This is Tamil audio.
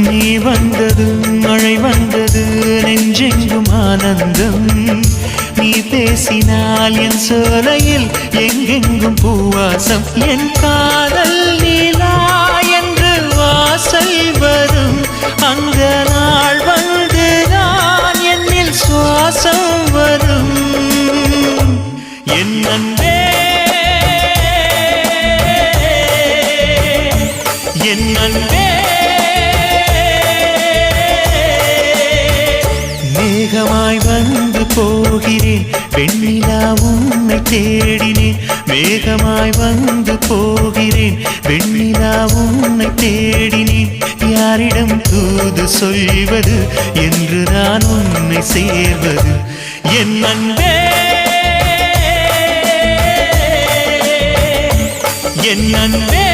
நீ வந்ததும் மழை வந்தது நெஞ்செங்கும் ஆனந்தம் நீ பேசினால் என் சோலையில் எங்கெங்கும் பூவாசம் என் காதல் நீலா என்று வாசல் வரும் அந்த நாள் வந்து நான் என்னில் சுவாசம் வரும் என் அன்பே என் அன்பே மேகமாய் வந்து போகிறேன் வெண்ணிலா உன்னை தேடினேன் மேகமாய் வந்து போகிறேன் வெண்ணிலா உன்னை தேடினேன் யாரிடம் தூது சொல்வது என்று நான் உன்னை சேர்வது என் அன்பே என் அன்பே